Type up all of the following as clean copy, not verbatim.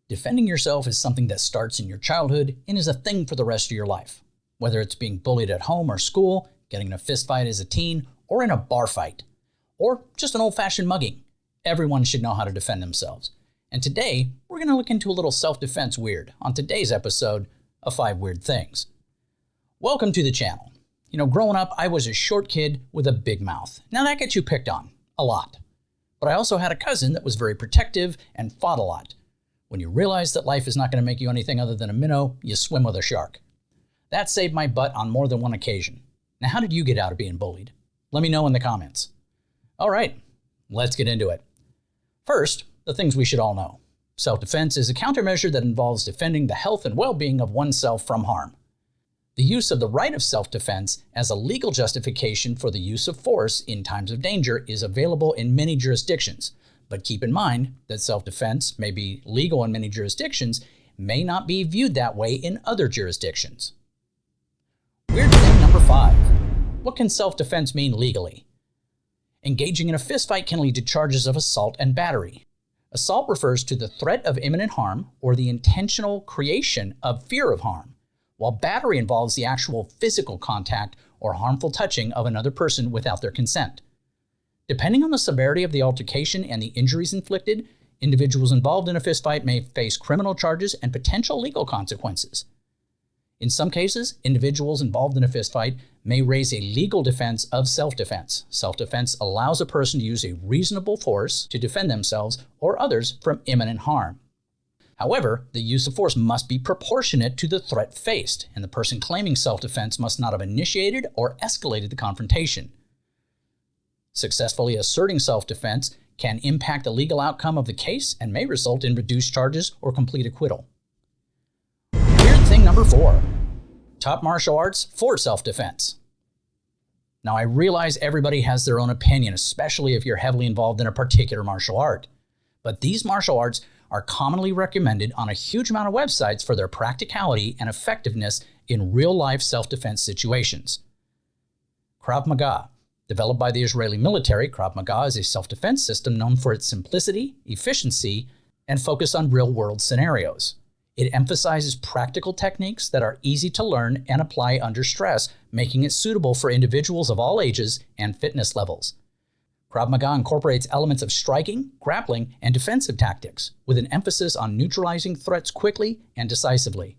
Defending yourself is something that starts in your childhood and is a thing for the rest of your life. Whether it's being bullied at home or school, getting in a fist fight as a teen, or in a bar fight, or just an old-fashioned mugging, everyone should know how to defend themselves. And today, we're going to look into a little self-defense weird on today's episode of 5 Weird Things. Welcome to the channel. You know, growing up, I was a short kid with a big mouth. Now that gets you picked on, a lot. But I also had a cousin that was very protective and fought a lot. When you realize that life is not going to make you anything other than a minnow, you swim with a shark. That saved my butt on more than one occasion. Now, how did you get out of being bullied? Let me know in the comments. All right, let's get into it. First, the things we should all know. Self-defense is a countermeasure that involves defending the health and well-being of oneself from harm. The use of the right of self-defense as a legal justification for the use of force in times of danger is available in many jurisdictions. But keep in mind that self-defense may be legal in many jurisdictions, may not be viewed that way in other jurisdictions. Weird thing number 5. What can self-defense mean legally? Engaging in a fistfight can lead to charges of assault and battery. Assault refers to the threat of imminent harm or the intentional creation of fear of harm, while battery involves the actual physical contact or harmful touching of another person without their consent. Depending on the severity of the altercation and the injuries inflicted, individuals involved in a fistfight may face criminal charges and potential legal consequences. In some cases, individuals involved in a fistfight may raise a legal defense of self-defense. Self-defense allows a person to use a reasonable force to defend themselves or others from imminent harm. However, the use of force must be proportionate to the threat faced, and the person claiming self-defense must not have initiated or escalated the confrontation. Successfully asserting self-defense can impact the legal outcome of the case and may result in reduced charges or complete acquittal. Weird thing number 4. Top martial arts for self-defense. Now, I realize everybody has their own opinion, especially if you're heavily involved in a particular martial art. But these martial arts are commonly recommended on a huge amount of websites for their practicality and effectiveness in real-life self-defense situations. KRAV MAGA. Developed by the Israeli military, KRAV MAGA is a self-defense system known for its simplicity, efficiency, and focus on real-world scenarios. It emphasizes practical techniques that are easy to learn and apply under stress, making it suitable for individuals of all ages and fitness levels. KRAV MAGA incorporates elements of striking, grappling, and defensive tactics, with an emphasis on neutralizing threats quickly and decisively.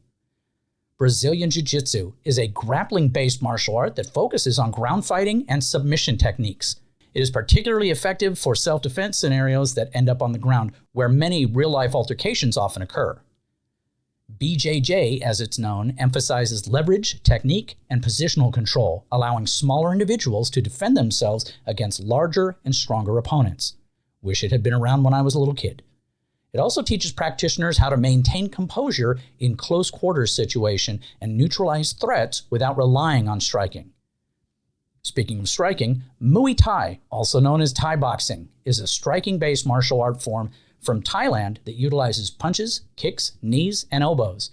Brazilian Jiu-Jitsu is a grappling-based martial art that focuses on ground fighting and submission techniques. It is particularly effective for self-defense scenarios that end up on the ground, where many real-life altercations often occur. BJJ, as it's known, emphasizes leverage, technique, and positional control, allowing smaller individuals to defend themselves against larger and stronger opponents. Wish it had been around when I was a little kid. It also teaches practitioners how to maintain composure in close quarters situation and neutralize threats without relying on striking. Speaking of striking, Muay Thai, also known as Thai boxing, is a striking-based martial art form from Thailand that utilizes punches, kicks, knees, and elbows.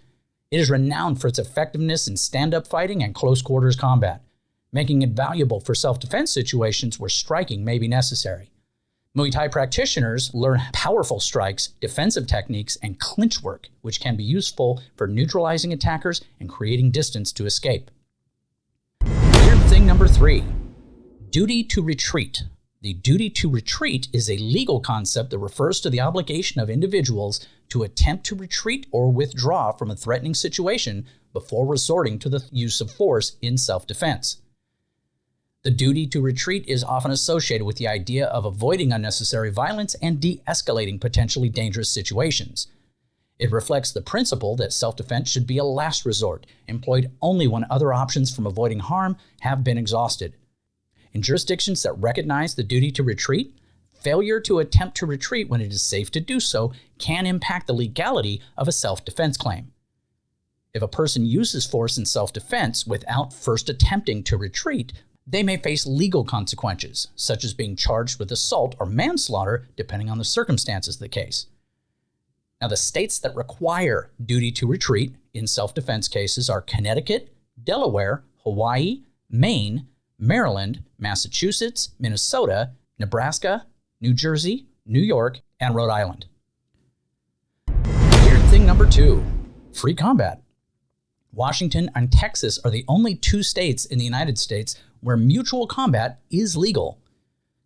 It is renowned for its effectiveness in stand-up fighting and close quarters combat, making it valuable for self-defense situations where striking may be necessary. Muay Thai practitioners learn powerful strikes, defensive techniques, and clinch work, which can be useful for neutralizing attackers and creating distance to escape. Weird thing number 3. Duty to retreat. The duty to retreat is a legal concept that refers to the obligation of individuals to attempt to retreat or withdraw from a threatening situation before resorting to the use of force in self-defense. The duty to retreat is often associated with the idea of avoiding unnecessary violence and de-escalating potentially dangerous situations. It reflects the principle that self-defense should be a last resort, employed only when other options from avoiding harm have been exhausted. In jurisdictions that recognize the duty to retreat, failure to attempt to retreat when it is safe to do so can impact the legality of a self-defense claim. If a person uses force in self-defense without first attempting to retreat, they may face legal consequences, such as being charged with assault or manslaughter, depending on the circumstances of the case. Now, the states that require duty to retreat in self-defense cases are Connecticut, Delaware, Hawaii, Maine, Maryland, Massachusetts, Minnesota, Nebraska, New Jersey, New York, and Rhode Island. Weird number 2, free combat. Washington and Texas are the only 2 states in the United States where mutual combat is legal.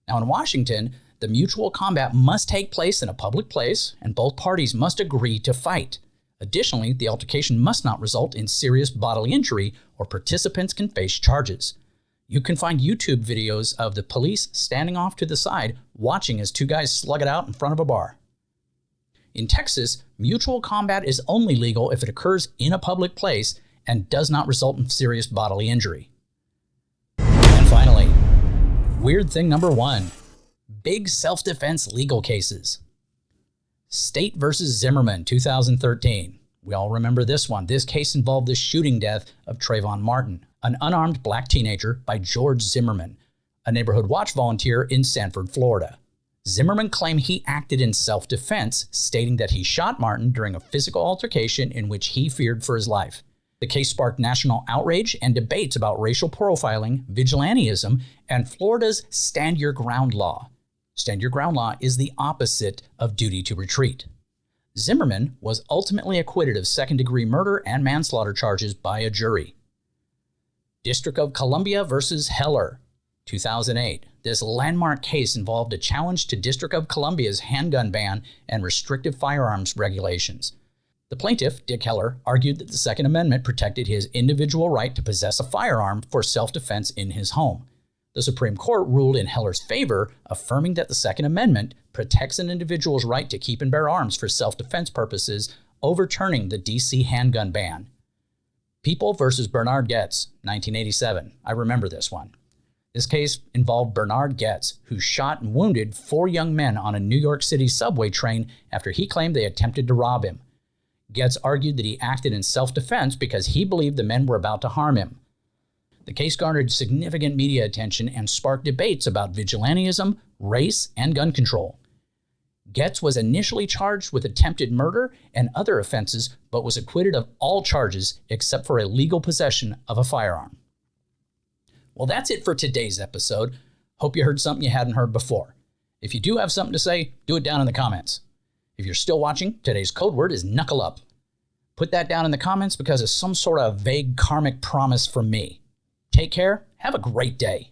Now in Washington, the mutual combat must take place in a public place and both parties must agree to fight. Additionally, the altercation must not result in serious bodily injury or participants can face charges. You can find YouTube videos of the police standing off to the side watching as 2 guys slug it out in front of a bar. In Texas, mutual combat is only legal if it occurs in a public place and does not result in serious bodily injury. And finally, weird thing number 1, big self-defense legal cases. State versus Zimmerman, 2013. We all remember this one. This case involved the shooting death of Trayvon Martin, an unarmed black teenager, by George Zimmerman, a neighborhood watch volunteer in Sanford, Florida. Zimmerman claimed he acted in self-defense, stating that he shot Martin during a physical altercation in which he feared for his life. The case sparked national outrage and debates about racial profiling, vigilantism, and Florida's Stand Your Ground law. Stand Your Ground law is the opposite of duty to retreat. Zimmerman was ultimately acquitted of second-degree murder and manslaughter charges by a jury. District of Columbia versus Heller, 2008. This landmark case involved a challenge to District of Columbia's handgun ban and restrictive firearms regulations. The plaintiff, Dick Heller, argued that the Second Amendment protected his individual right to possess a firearm for self-defense in his home. The Supreme Court ruled in Heller's favor, affirming that the Second Amendment protects an individual's right to keep and bear arms for self-defense purposes, overturning the D.C. handgun ban. People versus Bernard Goetz, 1987. I remember this one. This case involved Bernard Goetz, who shot and wounded 4 young men on a New York City subway train after he claimed they attempted to rob him. Goetz argued that he acted in self-defense because he believed the men were about to harm him. The case garnered significant media attention and sparked debates about vigilantism, race, and gun control. Goetz was initially charged with attempted murder and other offenses, but was acquitted of all charges except for illegal possession of a firearm. Well, that's it for today's episode. Hope you heard something you hadn't heard before. If you do have something to say, do it down in the comments. If you're still watching, today's code word is knuckle up. Put that down in the comments because it's some sort of vague karmic promise from me. Take care. Have a great day.